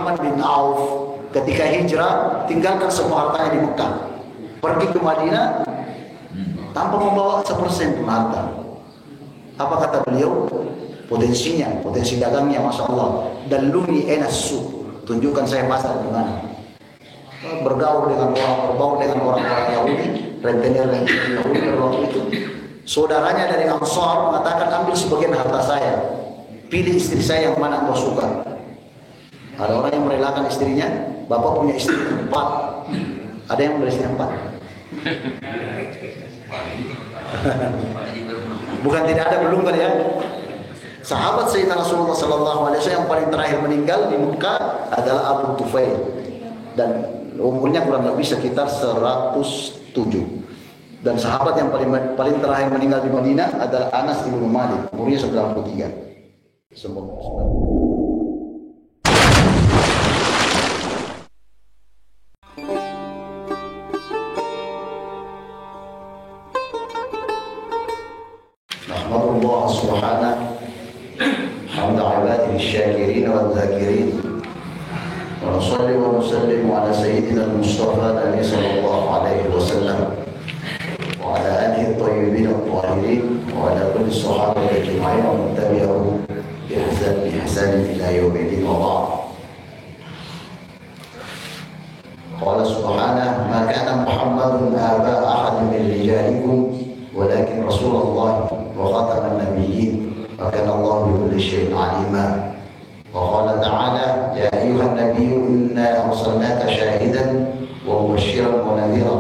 Abdurrahman bin Auf ketika hijrah tinggalkan semua hartanya di Mekah, pergi ke Madinah tanpa membawa 1% pun harta. Apa kata beliau? Potensi dagangnya Masya Allah. Dalluni enas suq, tunjukkan saya pasar di mana. Bergaul dengan orang-orang Yahudi, rentenir Yahudi waktu itu. Saudaranya dari Ansar mengatakan, ambil sebagian harta saya, pilih istri saya yang mana kau suka. Ada orang yang merelakan istrinya. Bapak punya istri 4, ada yang beristri 4. Bukan tidak ada, belum kali ya. Sahabat Sayyidina Rasulullah SAW yang paling terakhir meninggal di Mekah adalah Abu Tufail, dan umurnya kurang lebih sekitar 107. Dan sahabat yang paling terakhir meninggal di Madinah adalah Anas bin Malik, umurnya 93. Semoga Allah Subhanahu hamda ibadihi syakirin wal zakirin wa nusalli wa nusallimu ala sayyidina al-Mustafa Nabi sallallahu alaihi wasallam wa ala alihi at-tayyibin at-tahirin wa ala kulli sahabati ajma'in wa man tabi'ahum bi ihsan ila yaumil wa ba'd. Qala subhanahu ma kana Muhammadun aba ahadin min rijalikum walakin Rasulullah وخاتم النبيين وكان الله بكل شيء عليما. وقال تعالى يا أيها النبي إنا أرسلناك شاهدا ومبشرا ونذيرا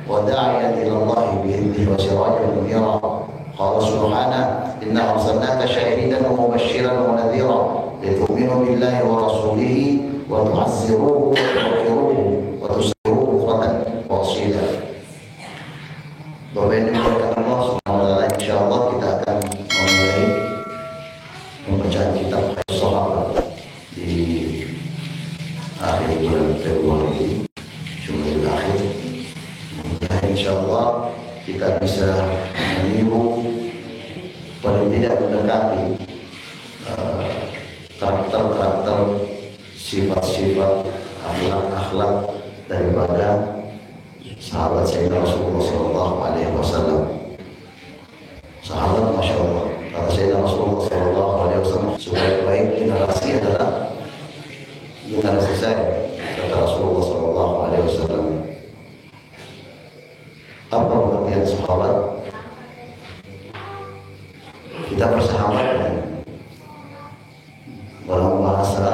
وداعيا إلى الله بإذنه وسراجا منيرا. قال سبحانه إنا أرسلناك شاهدا ومبشرا ونذيرا لتؤمنوا بالله ورسوله وتعزروه وتوقروه وتسروه بكرة وأصيلا. Bapak Ibu berkat Allah Subhanahu wa taala, insyaallah kita akan memulai pembacaan kitab Sahabat di akhir bulan Februari, Jumadil Akhir. Mudah-mudahan insyaallah kita bisa meniru, paling tidak mendekati karakter-karakter, sifat-sifat, akhlak-akhlak daripada sahabat Sayyidina Rasulullah Sallallahu Alaihi Wasallam. Sahabat Masya Allah, kata Sayyidina Rasulullah Sallallahu Alaihi Wasallam, sebaik-baik generasi adalah generasi saya, kata Rasulullah Sallallahu Alaihi Wasallam. Apa pengertian sahabat? Kita bersahabat dalam bahasa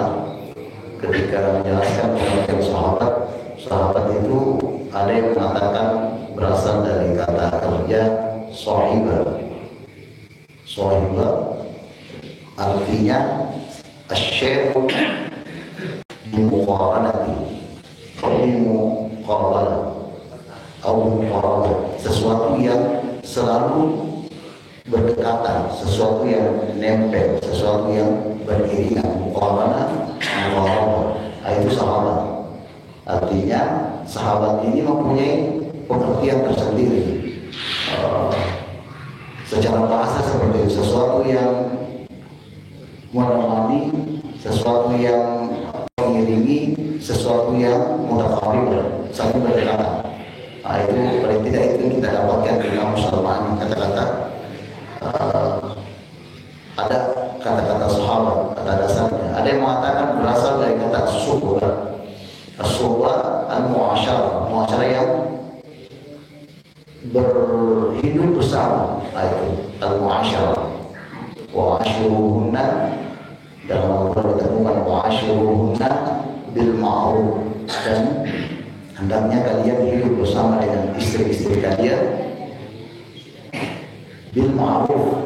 ketika menjelaskan pengertian sahabat. Sahabat itu ada yang mengatakan berasal dari kata kerja sohibah. Sohibah artinya asyai'u bimuqaranati atau bimuqaralah atau muqaralah, sesuatu yang selalu berdekatan, sesuatu yang nempel, sesuatu yang beriringan. Muqaranah, muqaralah, itu sahabat. Artinya sahabat ini mempunyai pengertian tersendiri. Secara bahasa seperti itu, sesuatu yang menemani, sesuatu yang mengiringi, sesuatu yang mutakarib, saling berdekatan. Itu paling tidak itu kita dapatkan di dalam Al-Quran kata-kata. Ada kata-kata sahabat, kata dasarnya. Ada yang mengatakan berasal dari kata suhbah. As-suhbah al-mu'asyarah, mu'asyarah yang berhidup bersama, itu al-mu'asyarah. Wa ashiruhunna, dalam Al-Quran ditemukan wa ashiruhunna bil ma'ruf, dan hendaknya kalian hidup bersama dengan istri-istri kalian bil ma'ruf,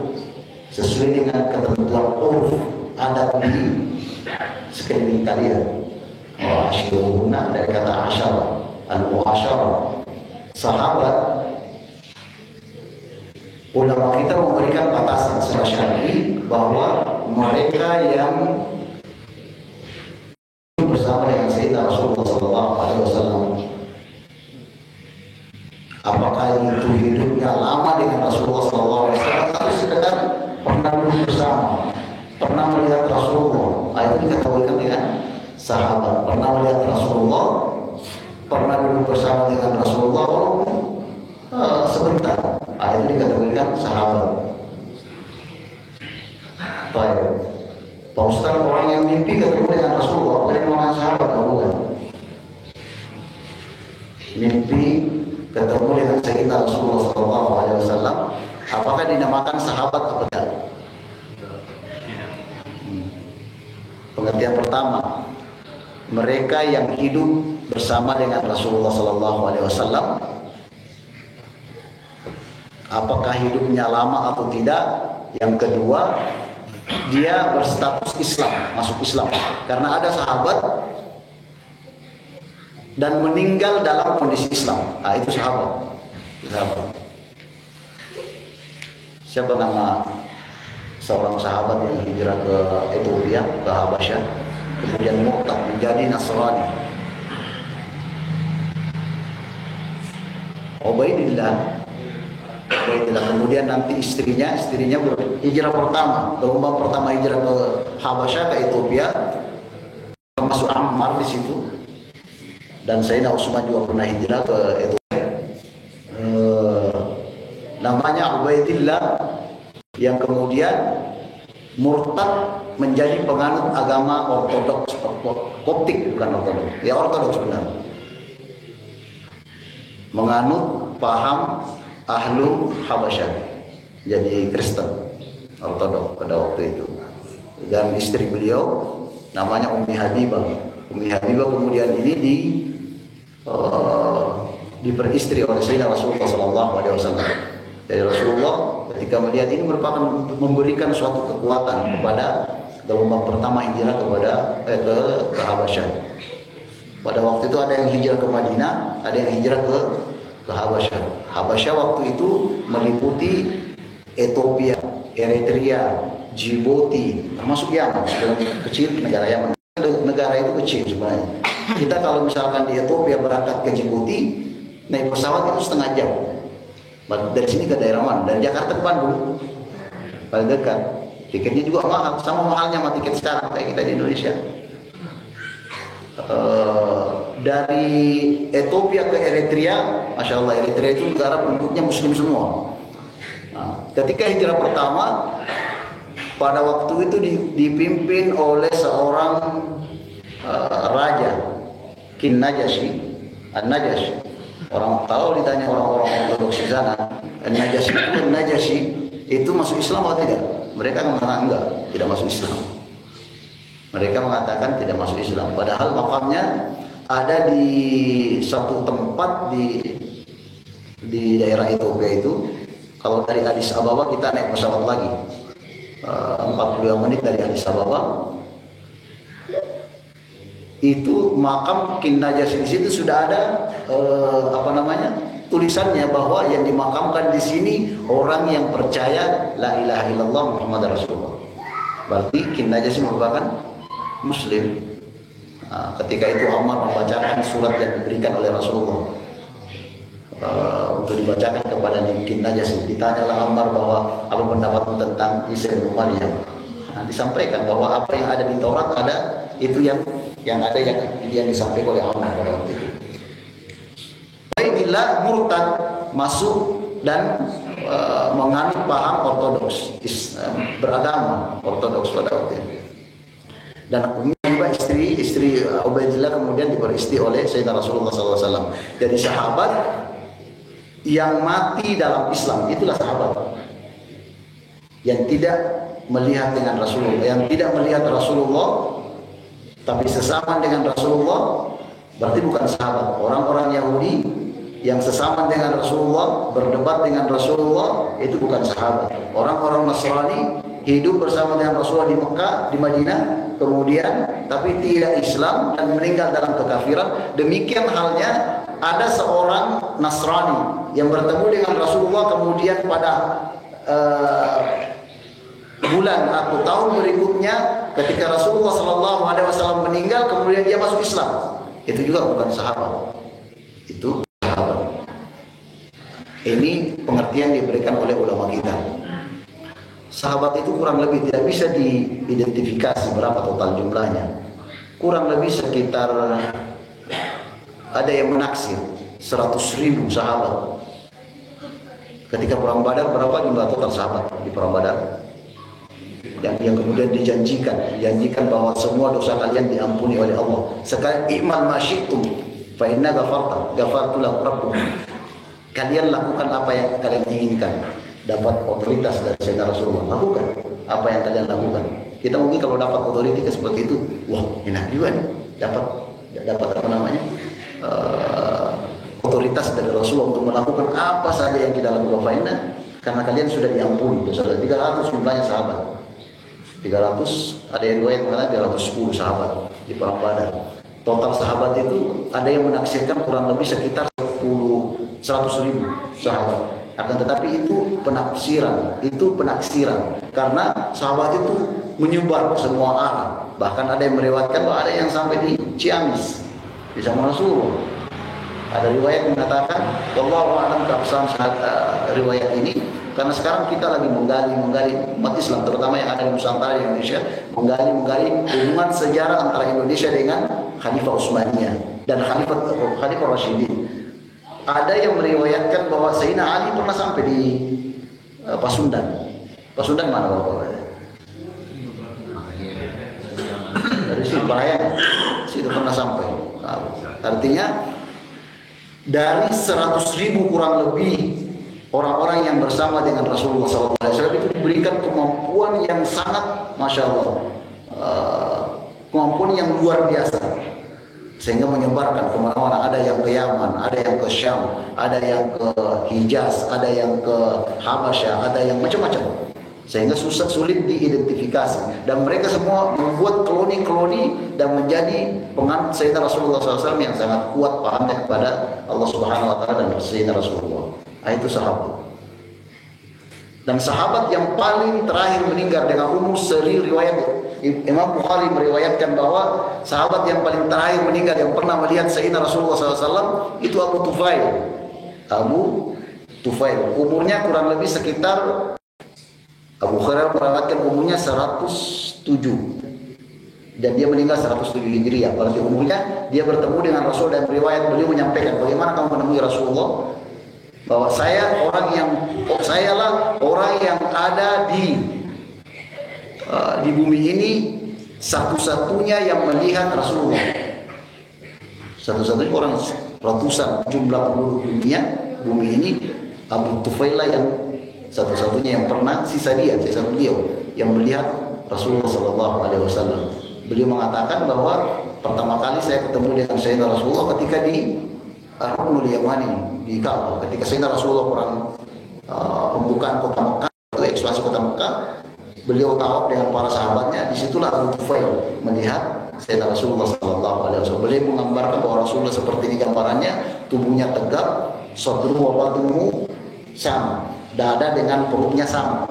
sesuai dengan ketentuan uruf adat di sekeliling kalian. Wa ashiruhunna dari kata asyarah, al-mu'asyarah. Sahabat, ulama kita memberikan batasan secara syar'i bahwa mereka yang bersama dengan Sayyidina Rasulullah SAW, apakah itu hidupnya lama dengan Rasulullah SAW atau sekedar pernah duduk bersama, pernah melihat Rasulullah, itu dikatakan dengan sahabat, pernah melihat Rasulullah, pernah duduk bersama dengan Rasulullah walaupun sebentar. Itu dikategorikan sahabat. Baik, Pak Ustaz, orang yang mimpi ketemu dengan Rasulullah, bukan orang sahabat, bukan? Mimpi ketemu dengan Sayyidina Rasulullah SAW, apakah dinamakan sahabat atau tidak? Pengertian pertama, mereka yang hidup bersama dengan Rasulullah SAW, apakah hidupnya lama atau tidak? Yang kedua, dia berstatus Islam, masuk Islam. Karena ada sahabat dan meninggal dalam kondisi Islam. Itu sahabat. Siapa nama seorang sahabat yang hijrah ke Ethiopia, ke Habasyah, kemudian murtad menjadi Nasrani? Ubaidillah. Kemudian nanti istrinya hijrah pertama, gelombang pertama hijrah ke Habasyah, ke Ethiopia, termasuk Ammar di situ. Dan Sayyidina Utsman juga pernah hijrah ke Ethiopia. Namanya Ubaidillah, yang kemudian murtad menjadi penganut agama Ortodoks, Koptik, bukan Ortodoks, ya Ortodoks benar. Menganut paham Ahlu Habasyah, jadi Kristen Ortodoks pada waktu itu. Dan istri beliau namanya Ummi Habibah. Ummi Habibah kemudian ini diperistri oleh Sayyidina Rasulullah SAW. Jadi Rasulullah ketika melihat ini merupakan memberikan suatu kekuatan kepada gelombang pertama hijrah ke Habasyah. Pada waktu itu ada yang hijrah ke Madinah, ada yang hijrah ke Habasyah. Habasyah waktu itu meliputi Ethiopia, Eritrea, Djibouti, termasuk Yaman, sebenarnya kecil negara Yaman. Negara itu kecil sebenarnya. Kita kalau misalkan di Ethiopia berangkat ke Djibouti, naik pesawat itu setengah jam. Dari sini ke daerah mana? Dari Jakarta ke Bandung, paling dekat. Tiketnya juga mahal, sama mahalnya sama tiket sekarang kayak kita di Indonesia. Dari Ethiopia ke Eritrea, Masya Allah, Eritrea itu negara penduduknya Muslim semua. Ketika hijrah pertama, pada waktu itu dipimpin oleh seorang raja, Kin Najashi, An-Najashi. Orang tahu ditanya orang-orang Ortodoks di sana, An-Najashi itu masuk Islam atau tidak? Mereka mengatakan enggak, tidak masuk Islam. Mereka mengatakan tidak masuk Islam. Padahal makamnya ada di satu tempat di daerah Ethiopia itu. Kalau dari Addis Ababa kita naik pesawat lagi 42 menit dari Addis Ababa. Itu makam Kin Najashi, di situ sudah ada tulisannya bahwa yang dimakamkan di sini orang yang percaya la ilaha illallah Muhammad Rasulullah. Berarti Kin Najashi merupakan Muslim. Ketika itu Ammar membacakan surat yang diberikan oleh Rasulullah untuk dibacakan kepada Kin Najashi. Ditanyalah Ammar bahwa apa pendapatmu tentang Isa bin Maryam. Disampaikan bahwa apa yang ada di Taurat ada, itu yang disampaikan oleh Ammar pada waktu itu. Baiklah, murtad masuk dan menganut paham Ortodoks, beragama Ortodoks pada waktu itu. Dan juga istri Ubaidillah kemudian diperistri oleh Sayyidina Rasulullah SAW. Jadi sahabat yang mati dalam Islam, itulah sahabat. Yang tidak melihat dengan Rasulullah, yang tidak melihat Rasulullah tapi sesama dengan Rasulullah, berarti bukan sahabat. Orang-orang Yahudi yang sesama dengan Rasulullah, berdebat dengan Rasulullah, itu bukan sahabat. Orang-orang Nasrani hidup bersama dengan Rasulullah di Mekah, di Madinah, kemudian tapi tidak Islam dan meninggal dalam kekafiran. Demikian halnya ada seorang Nasrani yang bertemu dengan Rasulullah, kemudian pada bulan atau tahun berikutnya ketika Rasulullah SAW meninggal, kemudian dia masuk Islam, itu juga bukan sahabat. Itu sahabat. Ini pengertian diberikan oleh ulama kita. Sahabat itu kurang lebih tidak bisa diidentifikasi berapa total jumlahnya. kurang lebih sekitar ada yang menaksir 100.000 sahabat. Ketika perang Badar, berapa jumlah total sahabat di perang Badar? Yang kemudian dijanjikan bahwa semua dosa kalian diampuni oleh Allah. Sekarang i'mal ma syi'tum fa inna ghafartu lakum. Kalian lakukan apa yang kalian inginkan. Dapat otoritas dari Sayyidina Rasulullah, lakukan apa yang kalian lakukan. Kita mungkin kalau dapat otoritas seperti itu, wah enak juga nih, dapat apa namanya, otoritas dari Rasulullah untuk melakukan apa saja yang kita lakukan. Faina, karena kalian sudah diampuni. Sudah 300 jumlahnya sahabat. 300, ada yang riwayat mengatakan 310 sahabat di perang Badar. Total sahabat itu ada yang menaksirkan kurang lebih sekitar 100.000 sahabat. Akan tetapi itu penaksiran karena sahabat itu menyebar ke semua arah. Bahkan ada yang meriwayatkan bahwa ada yang sampai di Ciamis di zaman Rasulullah. Ada riwayat mengatakan, wallahu a'lam keabsahan riwayat ini, karena sekarang kita lagi menggali umat Islam, terutama yang ada di Nusantara, di Indonesia, menggali hubungan sejarah antara Indonesia dengan Khalifah Utsmaniyah dan Khalifah Rasyidin. Ada yang meriwayatkan bahwa Sayyidina Ali pernah sampai di Pasundan. Pasundan mana Bapak? Dari situ Parayangan. Situ pernah sampai. Artinya dari 100.000 kurang lebih orang-orang yang bersama dengan Rasulullah SAW itu diberikan kemampuan yang sangat, masya Allah, kemampuan yang luar biasa, sehingga menyebarkan kemana-mana. Ada yang ke Yaman, ada yang ke Syam, ada yang ke Hijaz, ada yang ke Habasyah, ada yang macam-macam, sehingga sulit diidentifikasi. Dan mereka semua membuat koloni-koloni dan menjadi penganut Sayyidina Rasulullah SAW yang sangat kuat pahamnya kepada Allah Subhanahu Wa Taala dan Sayyidina Rasulullah. Itu sahabat. Dan sahabat yang paling terakhir meninggal dengan umur seri riwayat Imam Bukhari meriwayatkan bahwa sahabat yang paling terakhir meninggal yang pernah melihat Sayyidina Rasulullah SAW itu Abu Tufail. Umurnya kurang lebih sekitar, Abu Hurairah meriwayatkan umurnya 107 dan dia meninggal 107 Hijriah. Berarti umurnya dia bertemu dengan Rasul dan riwayat beliau menyampaikan, bagaimana kamu menemui Rasulullah? Bahwa sayalah orang yang ada di bumi ini satu-satunya yang melihat Rasulullah. Satu-satunya orang, ratusan jumlah penduduk bumi ini, Abu Tufailah yang satu-satunya yang pernah, sisa beliau yang melihat Rasulullah SAW. Beliau mengatakan bahwa pertama kali saya ketemu dengan Sayyidina Rasulullah ketika di Ruknul Yamani di Ka'bah. Ketika Sayyidina Rasulullah perang pembukaan kota Mekah, ekspansi kota Mekah, beliau tawaf dengan para sahabatnya. Disitulah Abu Tufail melihat Sayyidina Rasulullah SAW. Beliau menggambarkan bahwa Rasulullah seperti ini gambarannya, tubuhnya tegap, sadru wa batnuhu sama, dada dengan perutnya sama.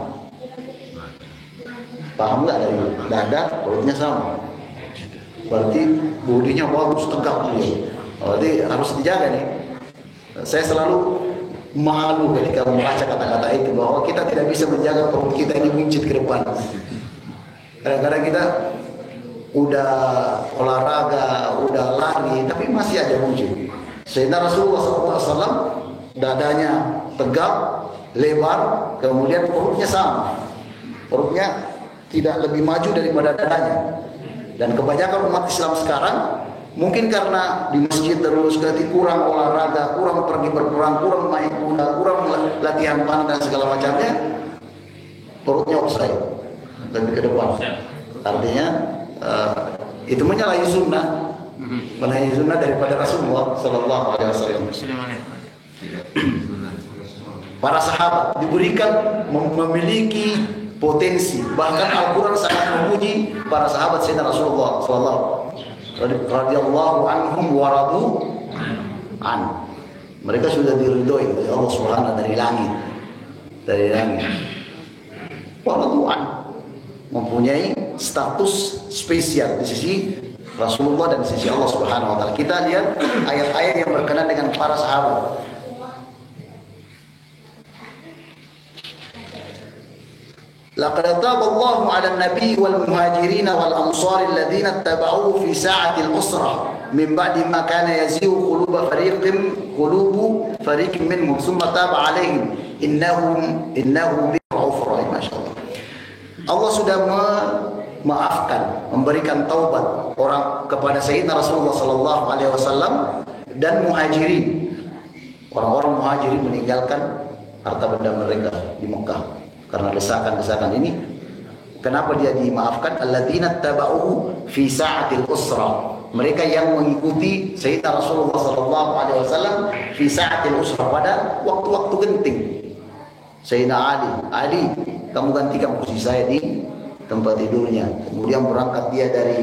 Paham nggak dari dada perutnya sama? Berarti bodinya bagus, tegap beliau. Jadi harus dijaga nih. Saya selalu malu ketika membaca kata-kata itu, bahwa kita tidak bisa menjaga perut kita ini buncit ke depan. Kadang-kadang kita udah olahraga, udah lari, tapi masih aja buncit. Sayyidina Rasulullah SAW dadanya tegap, lebar, kemudian perutnya sama. Perutnya tidak lebih maju daripada dadanya. Dan kebanyakan umat Islam sekarang mungkin karena di masjid terus, kurang olahraga, kurang pergi berperang, kurang main kuda, kurang latihan panah dan segala macamnya, perutnya offside lebih ke depan. Artinya itu menyalahi sunnah, daripada Rasulullah Sallallahu Alaihi Wasallam. Para sahabat diberikan memiliki potensi, bahkan Al-Quran sangat memuji para sahabat Sayyidina Rasulullah Sallallahu radhiyallahu anhum wa radu an. Mereka sudah diridhoi oleh Allah Subhanahu dari langit. Wa radu an, mempunyai status spesial di sisi Rasulullah dan di sisi Allah Subhanahu wa taala. Kita lihat ayat-ayat yang berkenaan dengan para sahabat. Laqad taballahu 'alan nabiy wal muhajirin wal ansar alladziina ittaba'uhu fi sa'atil usrah min ba'di ma kana yazighu qulubu fariqin minhum thumma taba 'alaihim innahu bihim ra'ufur rahim. Masyaallah. Allah sudah memaafkan, memberikan taubat orang kepada Sayyidina Rasulullah sallallahu alaihi wasallam dan muhajirin. Orang-orang muhajirin meninggalkan harta benda mereka di Mekah karena desakan-desakan ini. Kenapa dia dimaafkan? Alladzina tabauhu fi sa'atil usra. Mereka yang mengikuti Sayyidina Rasulullah sallallahu alaihi wasallam fi sa'atil usra, pada waktu-waktu genting. Sayyidina Ali, kamu gantikan posisi saya di tempat tidurnya. Kemudian berangkat dia dari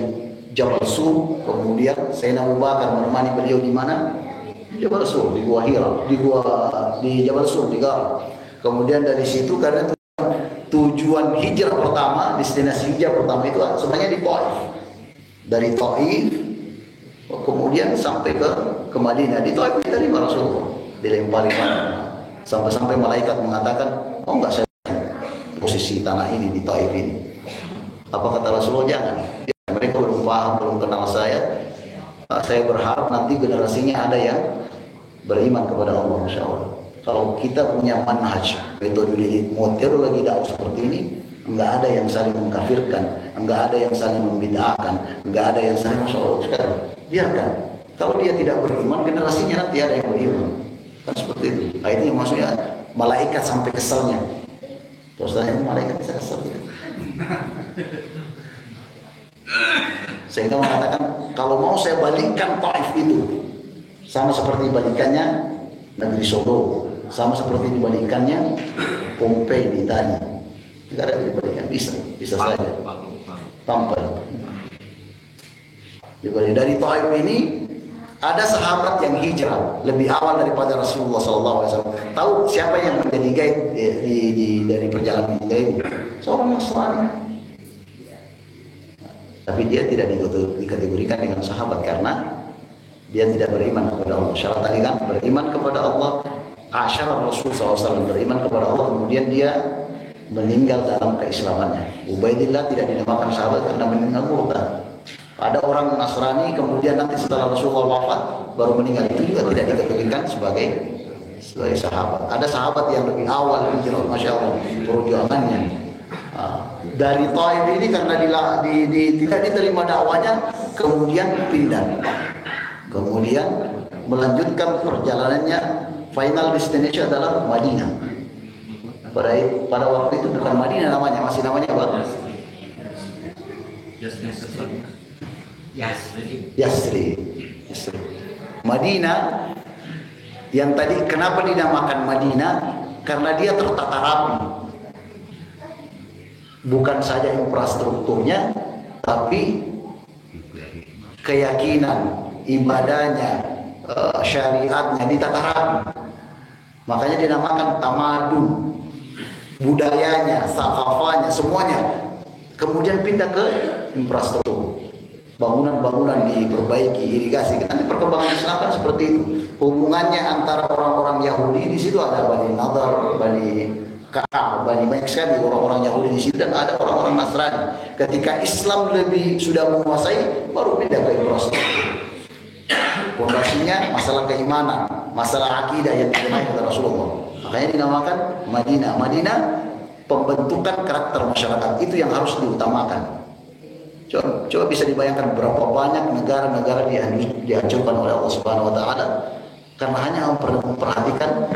Jabal Sur. Kemudian Sayyidina Abu Bakar menemani beliau di mana? Jabal Sur, di Gua Hira, di Jabal Sur, di Gar. Kemudian dari situ, karena tujuan hijrah pertama, destinasi hijrah pertama itu sebenarnya di Taif. Dari Taif kemudian sampai ke Madinah. Di Taif diterima Rasulullah, dilempari mana. Sampai-sampai malaikat mengatakan, "Oh enggak, saya posisi tanah ini di Taif ini." Apa kata Rasulullah? Jangan. Ya, mereka belum paham, belum kenal saya. Saya berharap nanti generasinya ada yang beriman kepada Allah, Masya Allah. Kalau kita punya manhaj, metodologi dakwah seperti ini, enggak ada yang saling mengkafirkan, enggak ada yang saling membid'ahkan, enggak ada yang saling, Masya Allah, sekarang biarkan. Kalau dia tidak beriman, generasinya nanti ada yang beriman. Kan seperti itu. Nah, ini maksudnya malaikat sampai keselnya. Terus tanya, malaikat bisa kesel gitu. Sehingga mengatakan, kalau mau saya balikkan Taif itu sama seperti balikannya negeri Sodom, sama seperti dibalikannya Pompei di Italia. Tidak ada dibalikan, bisa saja. Tampil. Dari Taif ini ada sahabat yang hijrah lebih awal daripada Rasulullah SAW. Tahu siapa yang menjadi guide dari perjalanan hijrah ini? Seorang Nasrani. Tapi dia tidak dikategorikan dengan sahabat karena dia tidak beriman kepada Allah. Syarat tadi kan beriman kepada Allah. Syarat Rasul SAW beriman kepada Allah, kemudian dia meninggal dalam keislamannya. Ubaidillah tidak dinamakan sahabat karena meninggal murtad. Ada orang Nasrani kemudian nanti setelah Rasulullah wafat baru meninggal, itu juga tidak dikategorikan sebagai sahabat. Ada sahabat yang lebih awal hijrah, Masya Allah, perjuangannya. Dari Taif ini karena tidak diterima dakwanya, kemudian pindah. Kemudian melanjutkan perjalanannya, final destination adalah Madinah. Pada waktu itu bukan Madinah namanya, masih namanya apa? Yasrib. Madinah yang tadi kenapa dinamakan Madinah? Karena dia tertata rapi. Bukan saja infrastrukturnya, tapi keyakinan, ibadahnya, syariatnya ditata rapi. Makanya dinamakan tamadun, budayanya, sakafanya, semuanya. Kemudian pindah ke infrastruktur. Bangunan-bangunan diperbaiki, irigasi. Nanti perkembangan Islam kan seperti itu. Hubungannya antara orang-orang Yahudi, di situ ada Bani Nadar, Bani Ka'ab, Bani, banyak sekali orang-orang Yahudi di situ, dan ada orang-orang Nasrani. Ketika Islam lebih sudah menguasai, baru pindah ke infrastruktur. Fondasinya masalah keimanan, masalah akidah yang dikenai oleh Rasulullah. Makanya dinamakan Madinah. Madinah pembentukan karakter masyarakat itu yang harus diutamakan. Coba bisa dibayangkan berapa banyak negara-negara dihancurkan oleh Allah Subhanahu wa taala karena hanya memperhatikan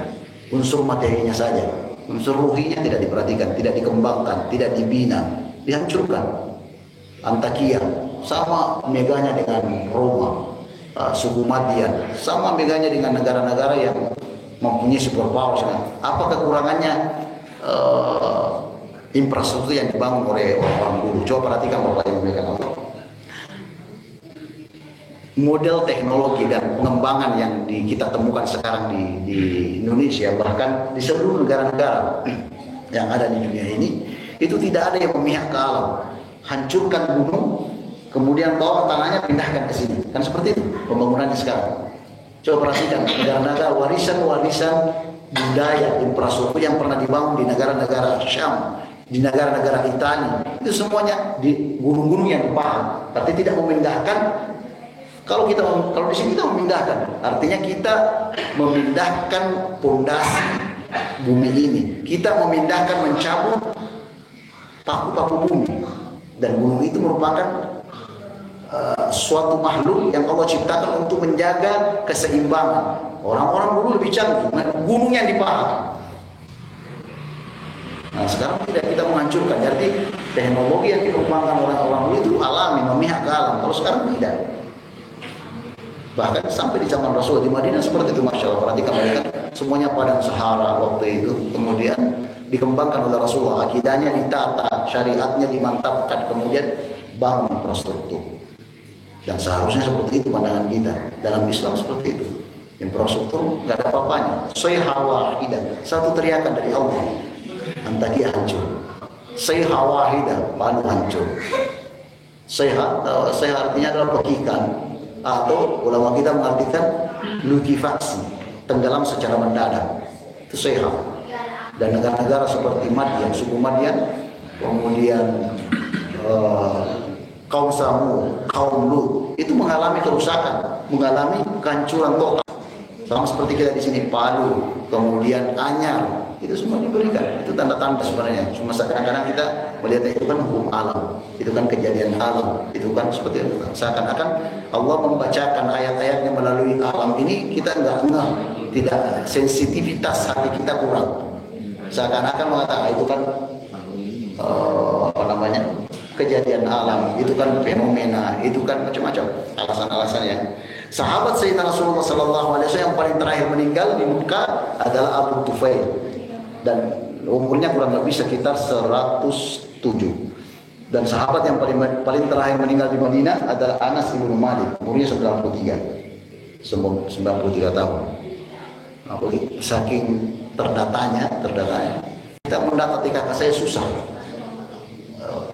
unsur materinya saja. Unsur ruhinya tidak diperhatikan, tidak dikembangkan, tidak dibina, dihancurkan. Antakia sama meganya dengan Roma, suku Madian, sama meganya dengan negara-negara yang mempunyai superpower. Apa kekurangannya infrastruktur yang dibangun oleh orang-orang dulu? Coba perhatikan Bapak Ibu mereka. Model teknologi dan pengembangan yang kita temukan sekarang di Indonesia, bahkan di seluruh negara-negara yang ada di dunia ini, itu tidak ada yang memihak ke alam. Hancurkan gunung, kemudian bawa tanahnya pindahkan ke sini. Kan seperti itu pembangunannya sekarang. Coba perhatikan negara-negara warisan budaya infrastruktur yang pernah dibangun di negara-negara Syam, di negara-negara Italia, itu semuanya di gunung-gunung yang dipaham. Berarti tidak memindahkan. Kalau di sini kita memindahkan, artinya kita memindahkan pondasi bumi ini. Kita memindahkan, mencabut paku-paku bumi. Dan gunung itu merupakan suatu makhluk yang Allah ciptakan untuk menjaga keseimbangan. Orang-orang dulu lebih canggih, gunung yang dipaham. Nah sekarang tidak, kita menghancurkan. Jadi teknologi yang dikembangkan orang-orang dulu itu alami, memihak ke alam. Kalau sekarang tidak. Bahkan sampai di zaman Rasul di Madinah seperti itu, Masya Allah. Perhatikan mereka semuanya padang sahara waktu itu. Kemudian dikembangkan oleh Rasulullah, akidahnya ditata, syariatnya dimantapkan, kemudian bangun infrastruktur. Dan seharusnya seperti itu pandangan kita. Dalam Islam seperti itu. Infrastruktur nggak ada apa-apanya. Sayha wahidah, satu teriakan dari Allah, Antakya hancur. Sayha wahidah, Palu hancur. Sayha artinya adalah pekikan, atau ulama kita mengartikan lukifaksi, tenggelam secara mendadak. Itu sayha. Dan negara-negara seperti Madian, suku Madian, kemudian kaum Samud, kaum Lut, itu mengalami kerusakan, mengalami kehancuran total. Sama seperti kita di sini, Palu, kemudian Anyar, itu semua diberikan. Itu tanda-tanda sebenarnya. Cuma kadang-kadang kita melihat itu kan hukum alam, itu kan kejadian alam, itu kan seperti itu. Seakan-akan Allah membacakan ayat-ayatnya melalui alam ini, kita nggak tidak, sensitivitas hati kita kurang. Seakan-akan mengatakan itu kan kejadian alam, itu kan fenomena, itu kan macam-macam alasan-alasannya. Sahabat Sayyidina Rasulullah SAW yang paling terakhir meninggal di Mekah adalah Abu Tufail, dan umurnya kurang lebih sekitar 107. Dan sahabat yang paling terakhir meninggal di Madinah adalah Anas bin Malik, umurnya 93 tahun. Saking terdatanya kita mendata TKK saya susah.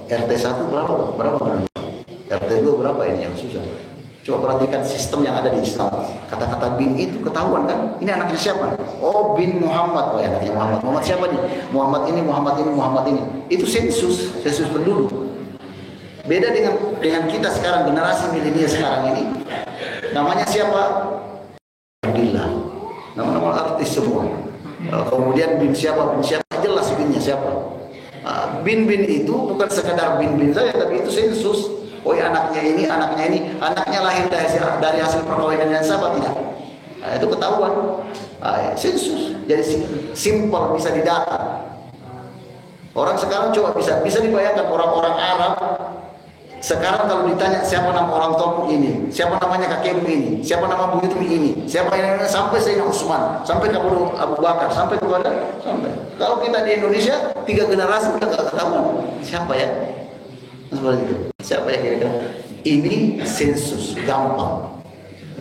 RT 1 berapa? RT 2 berapa ini yang susah? Coba perhatikan sistem yang ada di Islam. Kata-kata bin itu ketahuan kan? Ini anaknya siapa? Oh, bin Muhammad. Oh, anaknya Muhammad. Muhammad siapa nih? Muhammad ini. Itu sensus penduduk. Beda dengan kita sekarang, generasi milenial sekarang ini. Namanya siapa? Abdillah. Nama-nama artis semua. Kemudian bin siapa jelas binnya siapa. Bin itu bukan sekadar bin saja, tapi itu sensus. Oh ya, anaknya ini, anaknya lahir dari hasil perkawinan yang sama tidak? Nah, itu ketahuan. Sensus. Jadi simpel, bisa didata. Orang sekarang coba bisa dibayangkan orang-orang Arab sekarang kalau ditanya siapa nama orang tuamu ini, siapa namanya kakekmu ini, siapa nama buyutmu ini, siapa yang sampai Sayyidina Utsman, sampai kepada Abu Bakar, sampai. Kalau kita di Indonesia 3 generasi udah nggak ketahuan siapa ya. Seperti itu. Siapa ya kira-kira? Ini sensus, gampang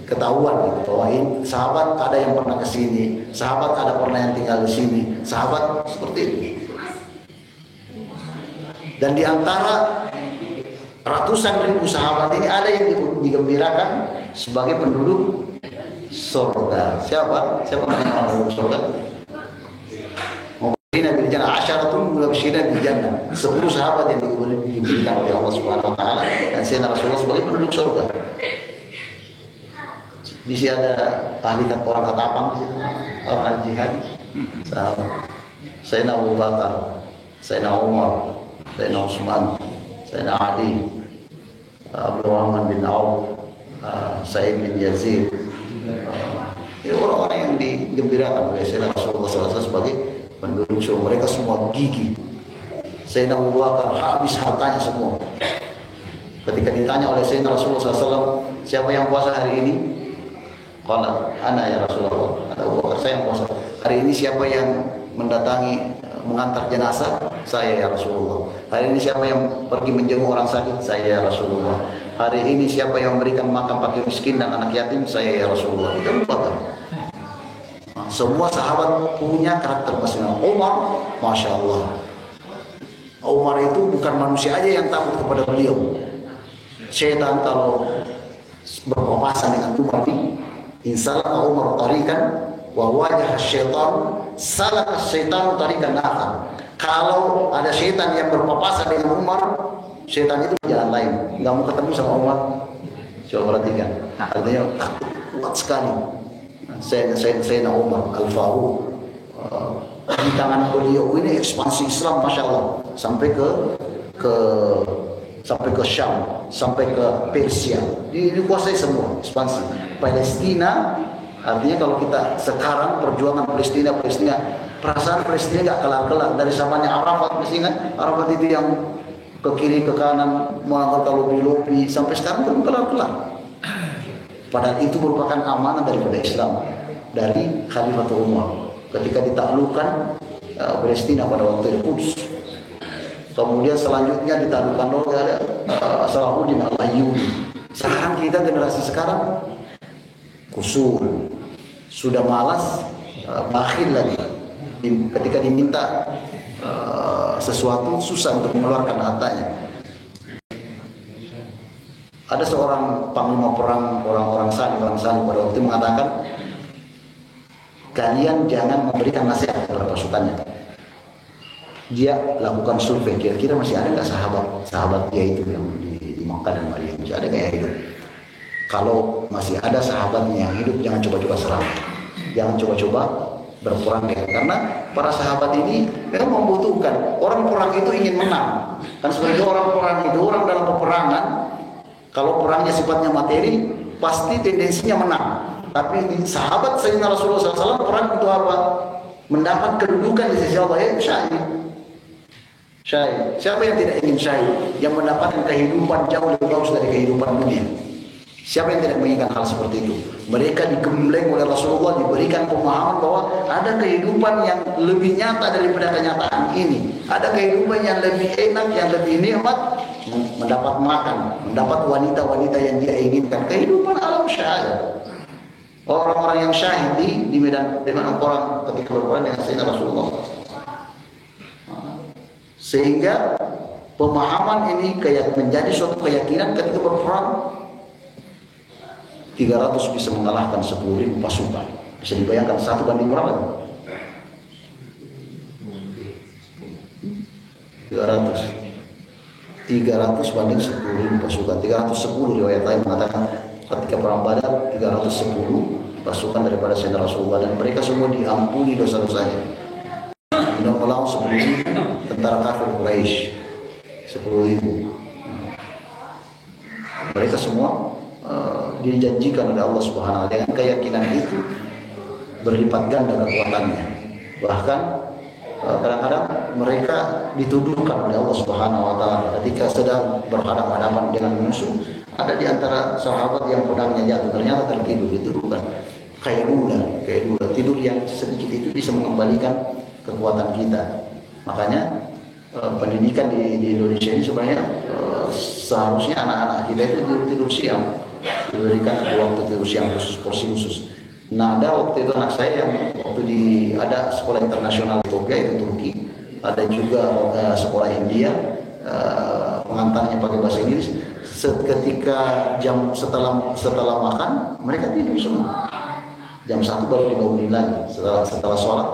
ketahuan gitu, bahwa ini sahabat ada yang pernah ke sini, sahabat ada pernah yang tinggal di sini, sahabat seperti itu. Dan di antara ratusan ribu sahabat ini ada yang digembirakan sebagai penduduk surga. Siapa namanya penduduk surga? Mubasyirin bil jannah, 'asyaratun mubasyirin bil jannah. 10 sahabat yang diberikan oleh Allah Subhanahu wa taala dan Sayyidina Rasulullah sebagai penduduk surga. Di sini ada ahli orang ketapang di situ, orang jihad. Sahabat Sayyidina Abu Bakar, Sayyidina Umar, Sayyidina Utsman, Sayyidina Ali, Abdurrahman bin Auf, Sa'id bin Yazid. Ini orang-orang yang digembirakan oleh Sayyidina Rasulullah SAW sebagai penduduk surga. Mereka semua gigih. Sayyidina Abu Bakar habis hartanya semua. Ketika ditanya oleh Sayyidina Rasulullah SAW, siapa yang puasa hari ini? Qala ana ya Rasulullah. Ada Abu Bakar, saya yang puasa. Hari ini siapa yang mengantar jenazah? Saya ya Rasulullah. Hari ini siapa yang pergi menjenguk orang sakit? Saya ya Rasulullah. Hari ini siapa yang memberikan makan fakir miskin dan anak yatim? Saya ya Rasulullah. Itu Bakar. Semua sahabat punya karakter masing-masing. Umar, Masya Allah. Umar itu bukan manusia aja yang takut kepada beliau. Syaitan kalau berpapasan dengan Umar, insalaka Umar tarikan wa wajah syaitan salaka syaitan tarikan akhar. Kalau ada setan yang berpapasan dengan Umar, setan itu jalan lain, nggak mau ketemu sama Umar. Coba perhatikan, artinya kuat sekali. Saya Umar Al-Faruq, di tangan beliau ini ekspansi Islam, masya Allah, sampai ke Syam, sampai ke Persia, dikuasai semua, ekspansi. Palestina, artinya kalau kita sekarang perjuangan Palestina, perasaan Palestina nggak kelar-kelar dari zamannya Arafat, mesti kan Arafat itu yang ke kiri ke kanan mengangkat lobi-lobi sampai sekarang belum kelar-kelar. Padahal itu merupakan amanah daripada Islam dari Khalifatul Umar ketika ditaklukkan Palestina pada waktu Quds. Kemudian selanjutnya ditaklukkan oleh Salahuddin Al-Ayyubi. Sekarang kita generasi sekarang kusur, sudah malas, bakhil lagi. Ketika diminta sesuatu susah untuk mengeluarkan hartanya. Ada seorang panglima perang orang salih pada waktu itu mengatakan, kalian jangan memberikan nasihat kepada pasukannya. Dia lakukan survei, kira-kira masih ada nggak sahabat dia itu yang di Makkah dan Madinah, masih ada kayak hidup. Kalau masih ada sahabatnya yang hidup, jangan coba-coba serang, jangan coba-coba berperang dengan, karena para sahabat ini memang membutuhkan. Orang perang itu ingin menang, kan sebenarnya orang perang itu, orang dalam peperangan, kalau perangnya sifatnya materi, pasti tendensinya menang. Tapi sahabat Sayyidina Rasulullah SAW perang untuk apa? Mendapat kedudukan di sisi Allah, syahid. Siapa yang tidak ingin syahid? Yang mendapatkan kehidupan jauh lebih bagus dari kehidupan dunia. Siapa yang tidak menginginkan hal seperti itu? Mereka digembleng oleh Rasulullah, diberikan pemahaman bahwa ada kehidupan yang lebih nyata daripada kenyataan ini. Ada kehidupan yang lebih enak, yang lebih nikmat, mendapat makan, mendapat wanita-wanita yang dia inginkan. Kehidupan alam syahid. Orang-orang yang syahid di medan perang ketika berperang dengan Sayyidina Rasulullah. Sehingga pemahaman ini kayak menjadi suatu keyakinan ketika berperang. 300 bisa mengalahkan 10.000 pasukan. Bisa dibayangkan satu banding berapa? 300 banding 10.000 pasukan. 310 riwayat lain mengatakan ketika perang Badar 310 pasukan daripada Sayyidina Rasulullah, dan mereka semua diampuni dosa-dosanya. Sudah melawan 10.000 tentara kafir Quraisy, 10.000. Mereka semua dijanjikan oleh Allah Subhanahu wa taala, dengan keyakinan itu berlipat ganda kekuatannya. Bahkan kadang-kadang mereka dituduhkan oleh Allah Subhanahu wa taala ketika sedang berhadapan-hadapan dengan musuh, ada di antara sahabat yang pedangnya jatuh, ternyata tertidur, dituduhkan kailula, tidur yang sedikit itu bisa mengembalikan kekuatan kita. Makanya pendidikan di Indonesia ini sebenarnya seharusnya anak-anak kita itu tidur siang, diberikan waktu tidur siang khusus, porsi khusus. Nah, ada waktu itu anak saya yang waktu ada sekolah internasional di Tokyo, itu Turki, ada juga sekolah India, pengantarnya pakai bahasa Inggris. Ketika jam setelah makan mereka tidur semua. Jam 1 baru dibangunin lagi, setelah sholat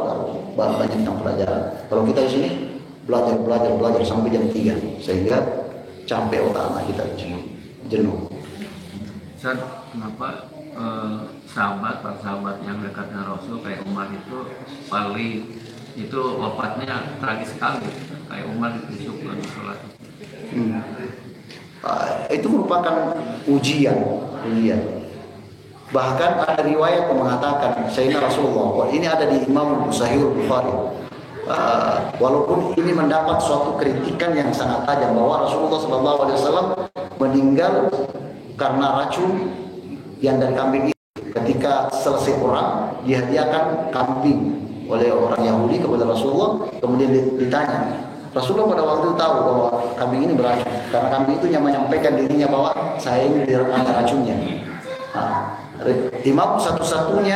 baru lanjut yang pelajaran. Kalau kita di sini belajar sampai jam 3, sehingga capek otak anak kita, jenuh. Ustaz, kenapa para sahabat yang dekat dengan Rasul kayak Umar itu itu wafatnya tragis sekali, kayak Umar ditusuk lagi sholat. Itu merupakan ujian. Bahkan ada riwayat yang mengatakan Sayyidina Rasulullah, ini ada di Imam Sahih Bukhari, walaupun ini mendapat suatu kritikan yang sangat tajam bahwa Rasulullah SAW meninggal karena racun yang dari kambing itu. Ketika selesai perang, dihadiahkan kambing oleh orang Yahudi kepada Rasulullah. Kemudian ditanya, Rasulullah pada waktu itu tahu bahwa kambing ini beracun, karena kambing itu yang menyampaikan dirinya bahwa saya ini ada racunnya. Imam satu-satunya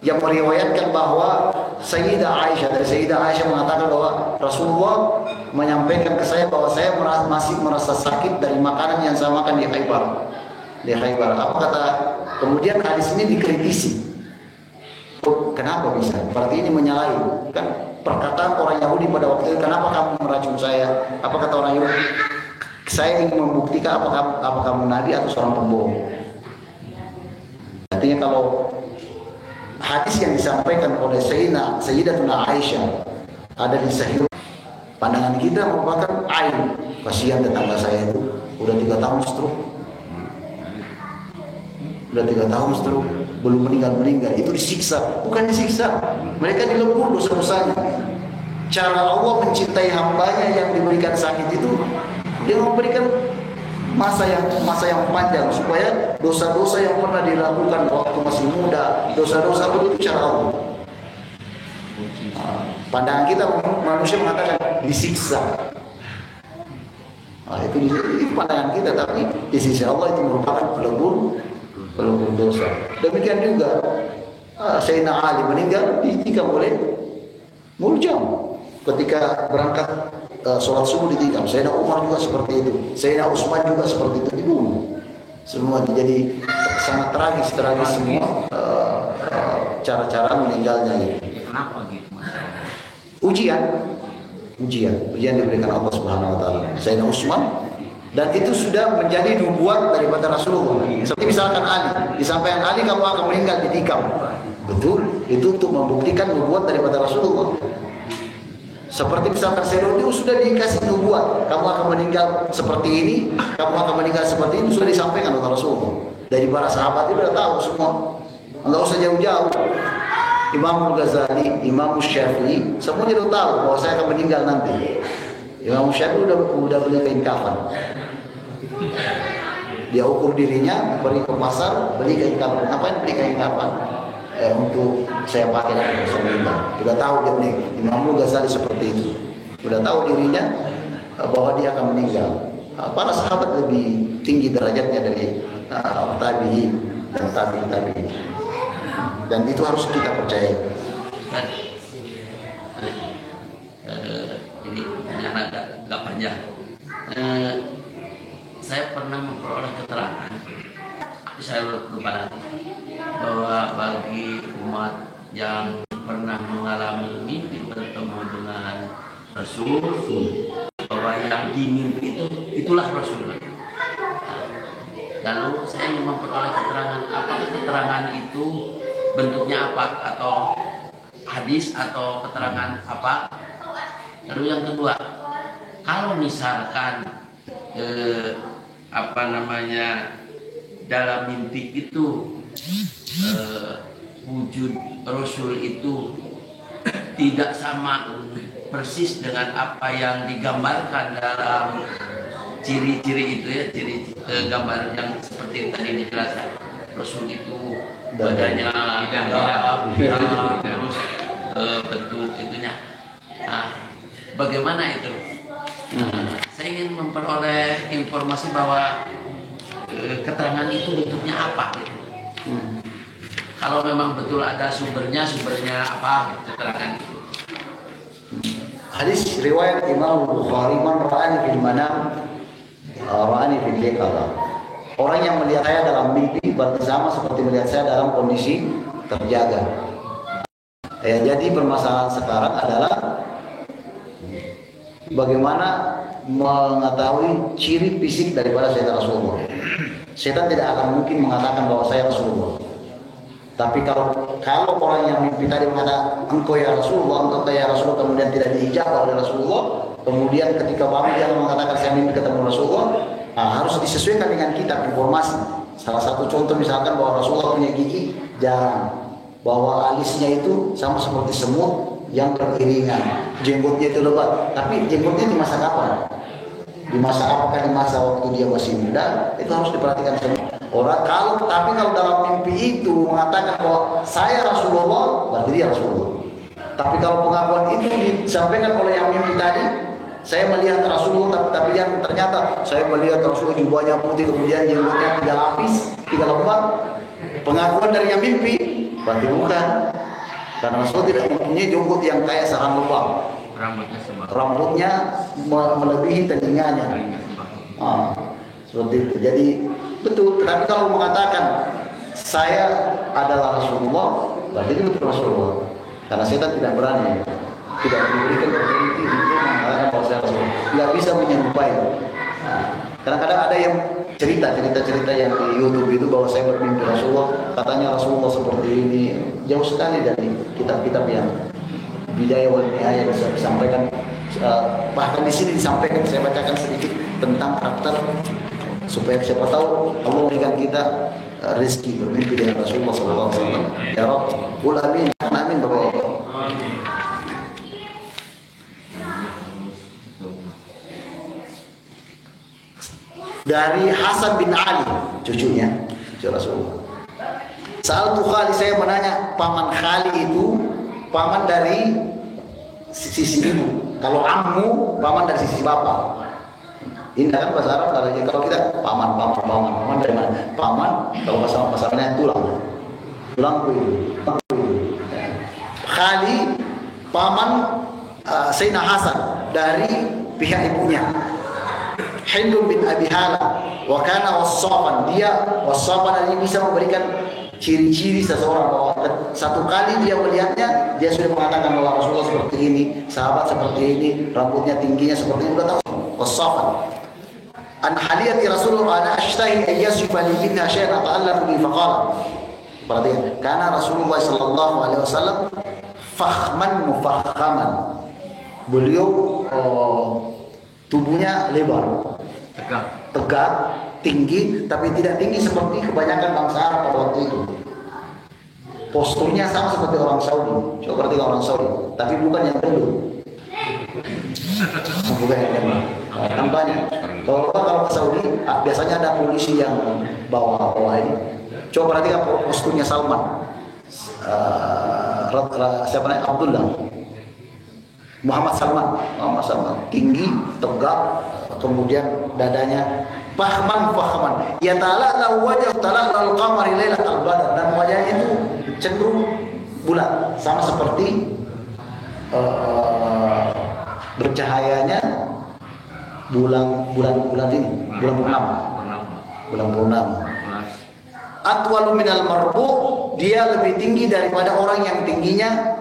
yang meriwayatkan bahwa Sayyidah Aisyah mengatakan bahwa Rasulullah menyampaikan ke saya bahwa saya masih merasa sakit dari makanan yang saya makan di Khaybar. Apa kata? Kemudian hadis ini dikritisi. Kenapa bisa? Berarti ini menyalahi. Kan perkataan orang Yahudi pada waktu itu, kenapa kamu meracun saya? Apa kata orang Yahudi? Saya ingin membuktikan apa kamu nabi atau seorang pembohong. Artinya kalau hadis yang disampaikan oleh Sayyidatuna Aisyah ada di Sahih, pandangan kita merupakan aib. Kasihan tetangga saya itu udah 3 tahun stroke, belum meninggal. Itu disiksa, bukan disiksa, mereka dilebur dosa-dosanya. Cara Allah mencintai hambanya yang diberikan sakit itu, dia memberikan masa yang panjang supaya dosa-dosa yang pernah dilakukan waktu masih muda, dosa-dosa itu cara Allah. Pandangan kita manusia mengatakan disiksa. Itu pandangan kita, tapi di sisi Allah itu merupakan pelebur dosa. Demikian juga Sayyidina Ali meninggal ditikam oleh Muljam ketika berangkat sholat subuh ditikam. Sayyidina Umar juga seperti itu, Sayyidina Utsman juga seperti itu, dibunuh semua. Jadi sangat tragis semua cara-cara meninggalnya itu. Kenapa gitu? Ujian diberikan Allah Subhanahu wa taala. Sayyidina Utsman, dan itu sudah menjadi nubuat daripada Rasulullah. Seperti misalkan Ali, disampaikan Ali kamu akan meninggal ditikam. Betul, itu untuk membuktikan nubuat daripada Rasulullah. Seperti misalkan Serodin sudah dikasih nubuat, kamu akan meninggal seperti ini, kamu akan meninggal seperti ini, sudah disampaikan oleh Rasulullah. Dari para sahabat itu sudah tahu semua, enggak usah jauh-jauh. Imam Ghazali, Imam Syafi'i, semuanya sudah tahu bahwa saya akan meninggal nanti. Imam Syafi'i udah beli kain kafan. Dia ukur dirinya, pergi ke pasar, beli kain kafan. Ngapain beli kain kafan? Untuk saya pakai nanti saya meninggal. Sudah tahu dia meninggal. Imam Ghazali seperti itu. Sudah tahu dirinya bahwa dia akan meninggal. Para sahabat lebih tinggi derajatnya dari tabi'in dan tabi'in. Dan itu harus kita percaya. Ini pertanyaan agak panjang. Saya pernah memperoleh keterangan, saya lupa nanti, bahwa bagi umat yang pernah mengalami mimpi bertemu dengan Rasul, bahwa yang di mimpi itulah Rasul. Lalu saya ingin memperoleh keterangan, apakah keterangan itu bentuknya apa, atau hadis atau keterangan apa. Lalu yang kedua, kalau misalkan dalam mimpi itu wujud Rasul itu tidak sama persis dengan apa yang digambarkan dalam ciri-ciri itu ya, ciri gambar yang seperti yang tadi dijelaskan. Rasul itu badannya terus bentuk itunya. Nah, bagaimana itu? Saya ingin memperoleh informasi bahwa keterangan itu bentuknya apa gitu. Kalau memang betul ada sumbernya apa keterangan itu. Hadis riwayat Imam Bukhari, man ra'ani fil manam ra'ani fil yaqظah. Orang yang melihat saya dalam mimpi berarti sama seperti melihat saya dalam kondisi terjaga. Jadi permasalahan sekarang adalah bagaimana mengetahui ciri fisik daripada setan Rasulullah. Setan tidak akan mungkin mengatakan bahwa saya Rasulullah. Tapi kalau orang yang mimpi tadi mengatakan engkau ya Rasulullah, kemudian tidak diijabah oleh Rasulullah, kemudian ketika bangun dia mengatakan saya mimpi ketemu Rasulullah, harus disesuaikan dengan kitab informasi. Salah satu contoh misalkan bahwa Rasulullah punya gigi jarang, bahwa alisnya itu sama seperti semut yang beriringan, jenggotnya itu lebat. Tapi jenggotnya di masa kapan? Apakah di masa waktu dia masih muda? Itu harus diperhatikan semua orang. Tapi kalau dalam mimpi itu mengatakan bahwa saya Rasulullah, berarti dia Rasulullah. Tapi kalau pengakuan itu disampaikan oleh yang mimpi tadi, saya melihat Rasulullah, tapi yang ternyata saya melihat Rasulullah jubahnya putih, kemudian jenggotnya 3 lapis, 3 lembar. Pengakuan dari yang mimpi, berarti bukan. Karena Rasulullah tidak mempunyai jenggot yang kayak sarang lebah. Rambutnya melebihi telinganya. Seperti itu. Jadi betul. Tapi kalau mengatakan saya adalah Rasulullah, berarti itu betul Rasulullah. Karena setan tidak berani. tidak diberikan opportunity untuk mengatakan bahwa saya Rasul. Nggak bisa menyerupai. Nah, kadang-kadang ada yang cerita yang di YouTube itu bahwa saya bermimpi Rasulullah, katanya Rasulullah seperti ini. Jauh sekali dari kitab-kitab yang Bidayah wal Nihayah bisa disampaikan. Bahkan di sini disampaikan, saya bacakan sedikit tentang karakter supaya siapa tahu Allah memberikan kita rezeki bermimpi dengan Rasulullah SAW. Ya Rabb, qul amin, amin Bapak-Bapak. Dari Hasan bin Ali, cucunya, cucu Rasulullah. Sa'altu Khali, saya menanya paman Khali itu paman dari sisi ibu. Kalau ammu paman dari sisi bapak. Ini kan bahasa Arab kalau kita paman dari mana? Paman kalau bahasanya tulang kuil. Khali paman Sayyidina Hasan dari pihak ibunya. Hindun bin Abi Hala wa kana wassafan, dia wassafan ini bisa memberikan ciri-ciri seseorang bahwa satu kali dia melihatnya dia sudah mengatakan bahwa Rasulullah seperti ini, sahabat seperti ini, rambutnya tingginya seperti ini, udah tahu wassafan. An haliyati Rasulullah ana ashtahi an yasifa li minha syai'an ata'allam bi faqala. Perhatikan, karena Rasulullah sallallahu alaihi wasallam fakhman mufakhaman. Beliau tubuhnya lebar, tegak, tinggi, tapi tidak tinggi seperti kebanyakan bangsa Arab pada waktu itu. Posturnya sama seperti orang Saudi. Coba perhatikan orang Saudi, tapi bukan yang dulu. Bukan yang dulu. Tampaknya. Kalau ke Saudi, biasanya ada polisi yang bawa ini. Coba perhatikan posturnya Salman. Siapa namanya? Abdullah. Muhammad Salman tinggi, tegak, kemudian dadanya fahman, ya ta'ala wajah ta'ala al-qamari lailatul badr, dan wajahnya itu cenderung bulat, sama seperti bercahayanya bulan purnama. Atwalu minal marbu, dia lebih tinggi daripada orang yang tingginya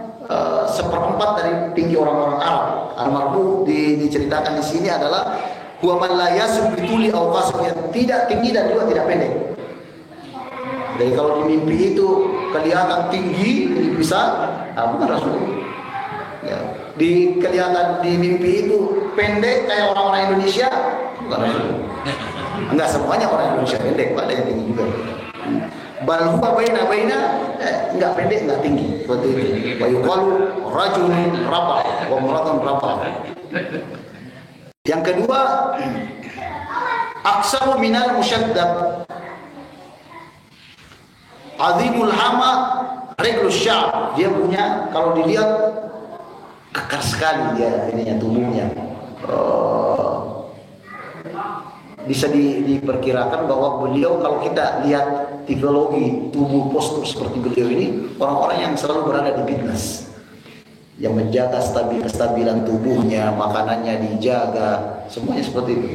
seperempat dari tinggi orang-orang Arab. Al-marbu diceritakan di sini adalah huwa man la yasub bituli aw qasr, tidak tinggi dan juga tidak pendek. Jadi kalau di mimpi itu kelihatan tinggi bisa, bukan Rasulullah. Ya, kelihatan di mimpi itu pendek kayak orang-orang Indonesia, bukan Rasulullah. Enggak semuanya orang Indonesia pendek, ada yang tinggi juga. Bal huwa baina enggak pendek enggak tinggi seperti itu. Wa yuqalu rajulun rafa wa imra'atun rafa. Yang kedua, aksaru minal musyaddad, azimul hama reglus sya'b, dia punya, kalau dilihat kekar sekali dia ininya, tubuhnya. Bisa diperkirakan bahwa beliau, kalau kita lihat tipologi tubuh postur seperti beliau ini, orang-orang yang selalu berada di fitness, yang menjaga kestabilan tubuhnya, makanannya dijaga, semuanya seperti itu.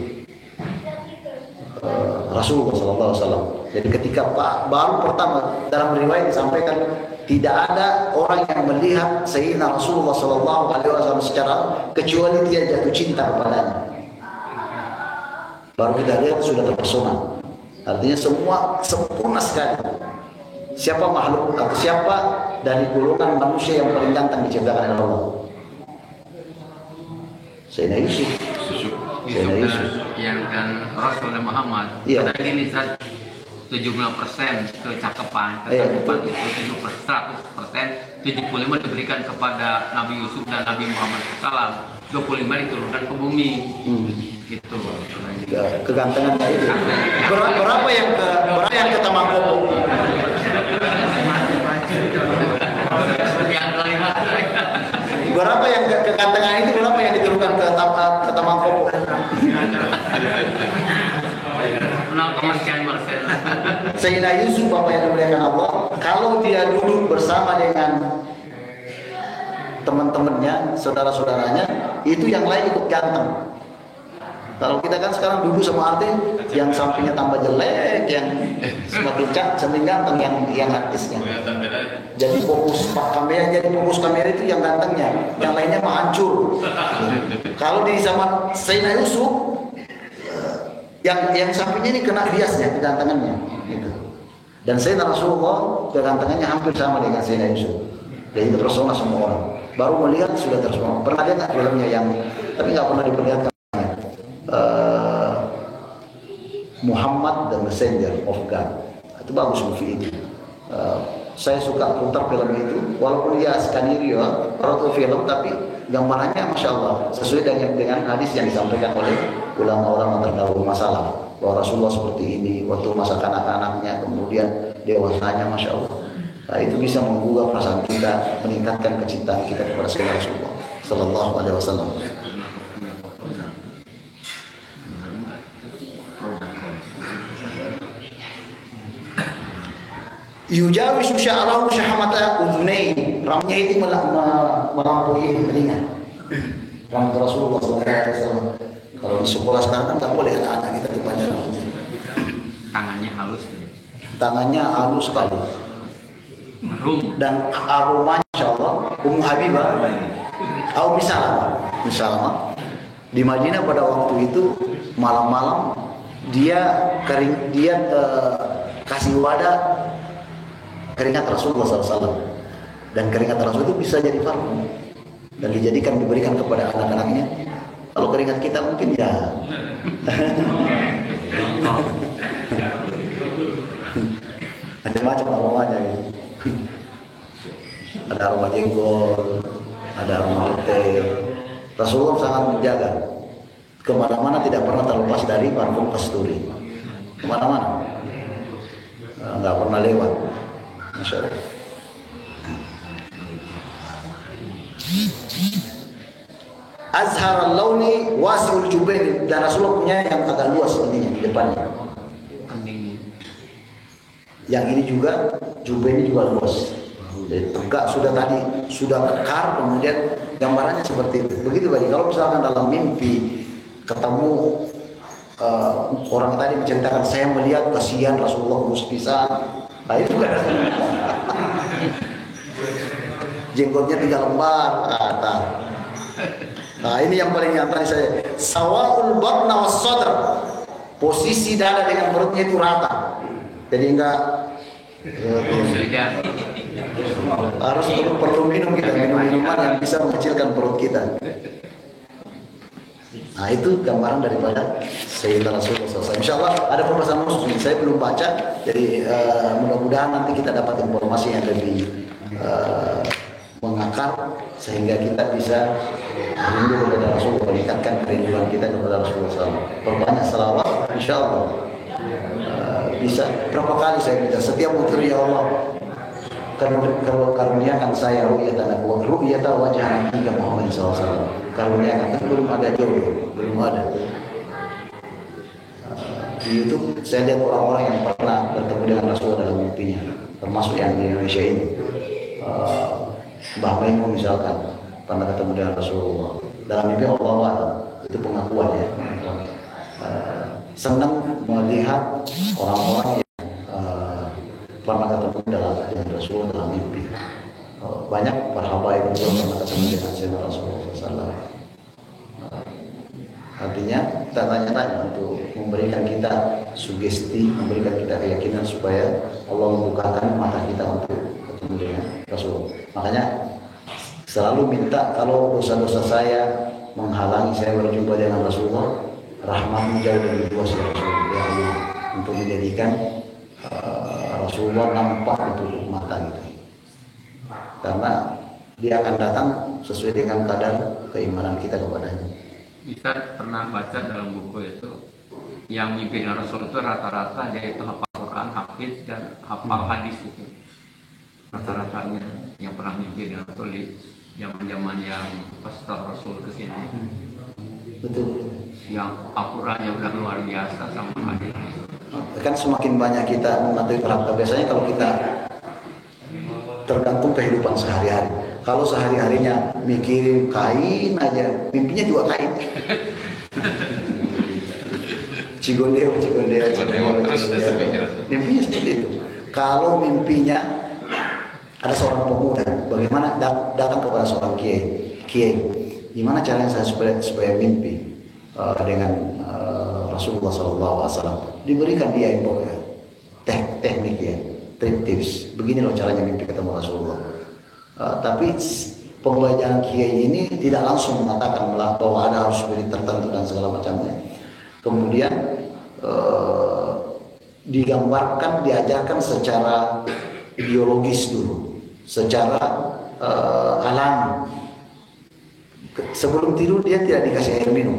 Rasulullah SAW. Jadi ketika baru pertama dalam riwayat disampaikan tidak ada orang yang melihat Sayyidina Rasulullah SAW secara kecuali dia jatuh cinta kepadanya. Baru kita lihat sudah terpesona. Artinya semua sempurna sekali. Siapa makhluk atau siapa dari golongan manusia yang paling ganteng diciptakan oleh Allah? Sayyidina Yusuf. Yang kan Rasulullah Muhammad. Iya. Ada gini, 70% kecakapan itu 100%, 75 diberikan kepada Nabi Yusuf dan Nabi Muhammad SAW, 25 diturunkan ke bumi. Gitu. Kegantengan itu. Berapa yang ke Tamangkopo? Berapa yang kegantengan itu, berapa yang diturunkan ke Tamangkopo? 0,sekian%. Sayyidina Yusuf, Bapak yang dimuliakan Allah, kalau dia duduk bersama dengan teman-temannya, saudara-saudaranya, itu yang lain ikut ganteng. Kalau kita kan sekarang duduk sama artis, yang sampingnya tambah jelek, yang semakin ganteng yang artisnya. Jadi fokus kamera itu yang gantengnya, yang lainnya mah hancur. Kalau di zaman Sayyidina Yusuf, yang sampingnya ini kena biasnya kegantengannya. Gitu. Dan Sayyidina Rasulullah kegantengannya hampir sama dengan Sayyidina Yusuf. Dan itu terpesona semua orang. Baru melihat sudah terpesona. Pernah lihat nggak filmnya yang, tapi nggak pernah diperlihatkan. Muhammad the Messenger of God. Itu bagus movie itu. Saya suka putar film itu, walaupun dia skenario atau film, tapi gambarannya masya Allah sesuai dengan hadis yang disampaikan oleh ulama-ulama terdahulu masalah bahwa Rasulullah seperti ini waktu masa kanak-kanaknya, kemudian dewasanya, masya Allah. Nah, itu bisa menggugah perasaan kita, meningkatkan kecintaan kita kepada Sayyidina Rasulullah Sallallahu Alaihi Wasallam. Yujawisu sya'rahu syahamata udhunayhi, rambutnya itu melampaui telinga. Rambut Rasulullah SAW. Kalau di sekolah sekarang kan tak boleh anak-anak kita dipanjang rambutnya. Tangannya halus. Tangannya halus sekali. Dan aromanya insya Allah Ummu Habibah Ummu Salamah di Madinah pada waktu itu malam-malam dia kasih wadah keringat Rasulullah SAW, dan keringat Rasul itu bisa jadi parfum dan diberikan kepada anak-anaknya. Kalau keringat kita mungkin ya macam-macam aromanya gitu. Ada aroma jengkol, ada aroma teh. Rasulullah sangat menjaga, kemana-mana tidak pernah terlepas dari parfum kasturi, kemana-mana nggak pernah lewat. Masya Allah. Azhar al-launi wasi'ul jubain, dan Rasulullah punya yang agak luas ininya di depannya. Yang ini juga jubainnya juga luas. Jadi tegak sudah kekar, kemudian gambarannya seperti itu. Begitu tadi kalau misalkan dalam mimpi ketemu orang tadi menceritakan saya melihat kasihan Rasulullah kurus pisan. Nah itu kan jenggotnya 3 lembar kata. Nah ini yang paling nyata saya. Sawaul batna was sadr, posisi dada dengan perutnya itu rata. Jadi enggak harus perlu minum minuman yang bisa mengecilkan perut kita. Nah itu gambaran daripada Sayyidina Rasulullah SAW. Insya Allah ada pembahasan khusus ini, saya belum baca. Jadi mudah-mudahan nanti kita dapat informasi yang lebih mengakar, sehingga kita bisa rindu kepada Rasulullah, meningkatkan kerinduan kita kepada Rasulullah SAW. Perbanyak salawat, insya Allah bisa. Berapa kali saya minta setiap muter, ya Allah karuniakan saya ru'yatan wajah Nabi Muhammad SAW. Karuniakan, tapi belum ada jodoh, belum ada. Di YouTube saya lihat orang-orang yang pernah bertemu dengan Rasulullah dalam mimpinya, termasuk yang di Indonesia ini. Mbah Maimun misalkan pernah ketemu dengan Rasulullah dalam mimpi. Allah itu pengakuan ya. Senang melihat orang-orang yang pernah ketemu dengan Rasulullah dalam mimpi. Banyak para habaib itu pernah ketemu dengan Sayyidina Rasulullah SAW. Artinya kita tanya-tanya untuk memberikan kita sugesti, memberikan kita keyakinan supaya Allah membukakan mata kita untuk ketemu dengan Rasulullah. Makanya selalu minta, kalau dosa-dosa saya menghalangi saya berjumpa dengan Rasulullah, rahmatmu jauh lebih luas ya Rasulullah, ya Allah, untuk menjadikan Rasulullah nampak di tutup mata gitu. Karena dia akan datang sesuai dengan kadar keimanan kita kepadanya. Kita pernah baca dalam buku itu, yang mimpi Rasul itu rata-rata dia itu hafal Quran, hafiz, dan hafal hadis itu. Rata-ratanya yang pernah mimpi dengan Rasul di zaman-zaman yang pas Rasul ke sini. Betul. Yang Al-Qurannya udah luar biasa sama hadis. Kan semakin banyak kita mematuhi perhatian. Biasanya kalau kita tergantung kehidupan sehari-hari. Kalau sehari-harinya mikirin kain aja, mimpinya juga kain. Cigondeo. Mimpinya seperti itu. Kalau mimpinya Ada seorang pemuda, bagaimana datang kepada seorang kiai, gimana caranya saya supaya mimpi dengan Rasulullah SAW. Diberikan dia info teknik ya, tips. Begini loh caranya mimpi ketemu Rasulullah. Tapi pembelajaran kiai ini tidak langsung mengatakan bahwa ada harus spirit tertentu dan segala macamnya. Kemudian digambarkan, diajarkan secara ideologis dulu, secara alami. Sebelum tidur dia tidak dikasih air minum,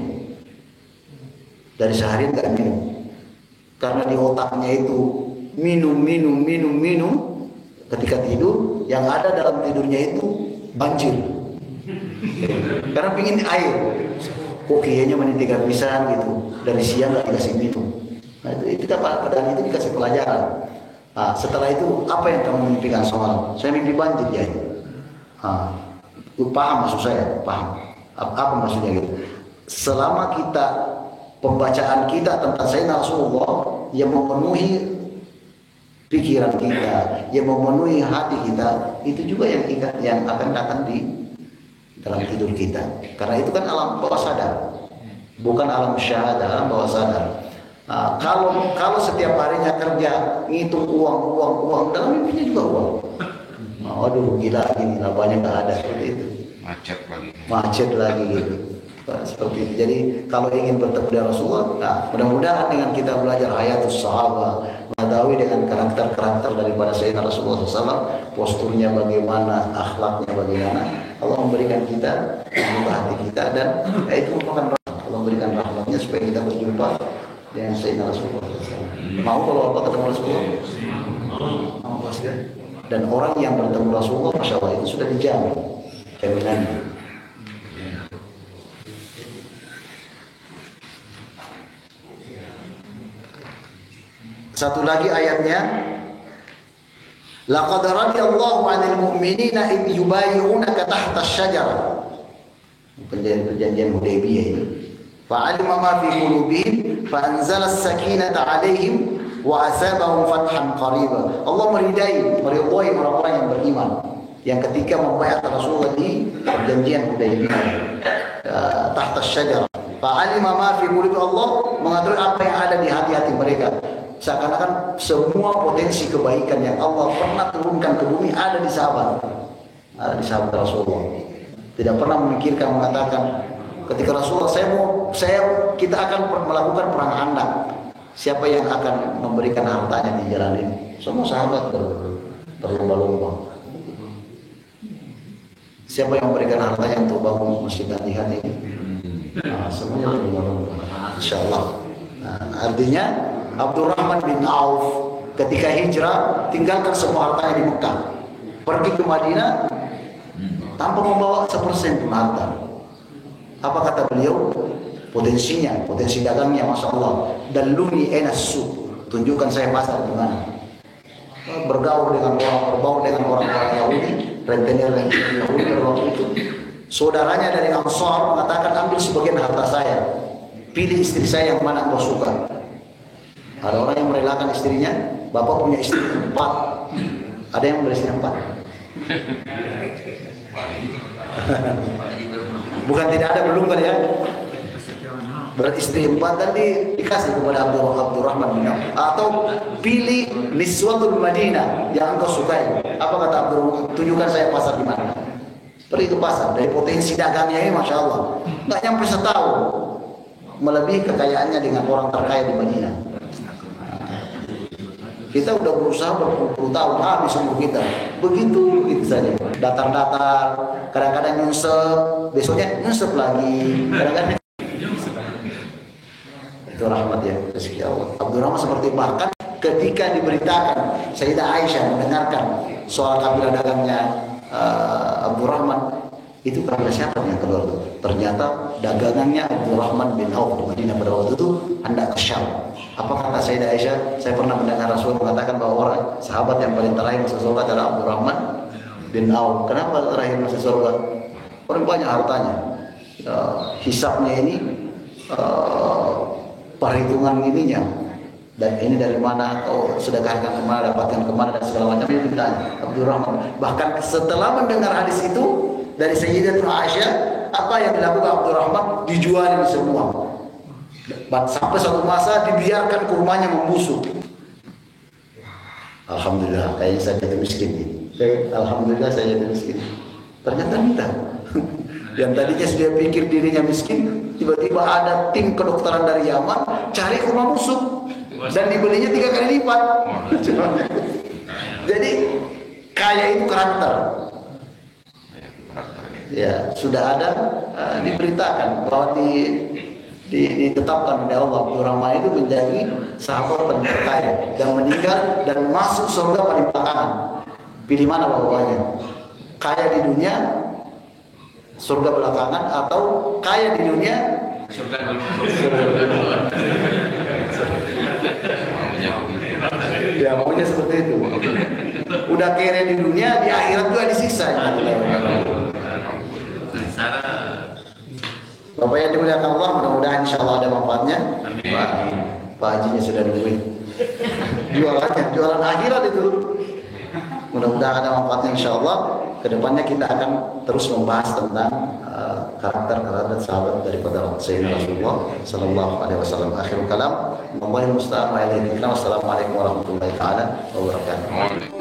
dari sehari nggak minum, karena di otaknya itu minum. Ketika tidur, yang ada dalam tidurnya itu banjir, karena pingin air. Kok kayaknya menit 3 pisan gitu, dari siang nggak dikasih minum. Nah, itu kita padahal itu dikasih pelajaran. Nah, setelah itu apa yang kamu mimpikan semalam? Saya mimpi banjir ya. Paham maksud saya? Paham. Apa maksudnya gitu? Selama kita pembacaan kita tentang Sayyidina Rasulullah yang memenuhi pikiran kita, yang memenuhi hati kita, itu juga yang akan datang di dalam tidur kita. Karena itu kan alam bawah sadar, bukan alam syahadah, alam bawah sadar. Kalau setiap harinya kerja ngitung uang, dalam mimpinya juga uang. Aduh gila gini, banyak nggak ada seperti itu. Macet lagi gitu. Seperti itu. Jadi kalau ingin bertemu dengan Rasulullah, mudah-mudahan dengan kita belajar hayatus sahabat, mengetahui dengan karakter-karakter daripada Sayyidina Rasulullah SAW, posturnya bagaimana, akhlaknya bagaimana, Allah memberikan kita membuka hati kita, dan itu merupakan rahmat. Allah memberikan rahmatnya supaya kita berjumpa dengan Sayyidina Rasulullah SAW. Mau kalau apa ketemu Rasulullah? Mau pasti. Dan orang yang bertemu Rasulullah, Masya Allah, itu sudah dijamin jaminannya. Satu lagi ayatnya, laqad radiyallahu 'anil mu'minina id yubayyi'unaka tahta asy-syajarah. Perjanjian Hudaybiyah ini. Fa'alima ma fi qulubihim fa anzala as-sakinata 'alaihim wa asabahum fathan qariba. Allah meridai orang-orang yang beriman yang ketika membaiat Rasulullah di perjanjian Hudaybiyah tahta asy-syajarah. Fa'alima ma fi qulubihim, Allah mengatur apa yang ada di hati-hati mereka. Seakan-akan semua potensi kebaikan yang Allah pernah turunkan ke bumi ada di sahabat Rasulullah. Tidak pernah memikirkan, mengatakan ketika Rasulullah kita akan melakukan perang Khandaq, siapa yang akan memberikan hartanya di jalan ini? Semua sahabat berlomba-lomba. Siapa yang memberikan hartanya untuk bangun masjid Jihad ini? Semuanya berlomba-lomba. Insyaallah. Artinya Abdurrahman bin Auf ketika hijrah tinggalkan semua hartanya di Mekah, pergi ke Madinah tanpa membawa 1% pun harta. Apa kata beliau? Potensi dagangnya, masya Allah. Dalluni enas suq, tunjukkan saya pasar di mana. Bergaul dengan orang-orang Yahudi, rentenir Yahudi pada waktu itu. Saudaranya dari Ansar mengatakan, ambil sebagian harta saya, pilih istri saya yang mana kau suka. Ada orang yang merelakan istrinya, bapak punya istri 4, ada yang beristri 4. Bukan tidak ada, belum kan ya? Beristri 4 tadi dikasih kepada Abdurrahman bin Auf. Atau pilih niswatul Madinah yang engkau sukai. Apa kata Abdurrahman? Tunjukkan saya pasar di mana. Pergi ke pasar, dari potensi dagangnya ini, masya Allah, nggak nyampe setahun, melebihi kekayaannya dengan orang terkaya di Madinah. Kita udah berusaha berpuluh tahun, habis umur kita. Begitu saja. Datar-datar, kadang-kadang nyusup, besoknya nyusup lagi. Kadang-kadang itu rahmat ya, rezeki Allah. Abdurrahman seperti, bahkan ketika diberitakan Sayyidah Aisyah mendengarkan soal kabilah dagangnya Abdurrahman, itu kabilah siapa yang keluar itu? Ternyata dagangannya Abdurrahman bin Auf di Madinah pada waktu itu hendak ke Syam. Apa kata Sayyidah Aisyah? Saya pernah mendengar Rasul mengatakan bahwa orang sahabat yang paling terakhir masuk surga adalah Abdurrahman bin Auf. Kenapa terakhir masuk surga? Orang banyak hartanya. Hisabnya ini, perhitungan ininya dan ini dari mana, kau sedekahkan kemana, dapatkan kemana dan segala macam itu ditanya Abdurrahman. Bahkan setelah mendengar hadis itu dari Sayyidatuna Aisyah, apa yang dilakukan Abdurrahman? Dijualin semua. Sampai suatu masa dibiarkan kurmanya membusuk. Alhamdulillah, kayaknya saya jadi miskin ini. Alhamdulillah saya jadi miskin. Ternyata tidak. Yang tadinya dia pikir dirinya miskin, tiba-tiba ada tim kedokteran dari Yaman cari kurma busuk dan dibelinya 3 kali lipat. Jadi kaya itu karakter. Ya, sudah ada diberitakan bahwa ditetapkan oleh Allah Abdurrahman itu menjadi sahabat paling terkaya dan meninggal dan masuk surga paling belakangan. Pilih mana bapaknya? Kaya di dunia surga belakangan atau kaya di dunia surga dulu. Ya maunya seperti itu. Udah kere di dunia, di akhirat juga disiksa. Bapak yang dimuliakan Allah, mudah-mudahan insya Allah ada manfaatnya. Pak Hajinya sudah nungguin. Jualan akhirat itu. Mudah-mudahan ada manfaatnya insya Allah. Kedepannya kita akan terus membahas tentang karakter sahabat daripada Sayyidina Rasulullah Sallallahu Alaihi Wasallam. Akhirul kalam. Wassalamualaikum warahmatullahi wabarakatuh.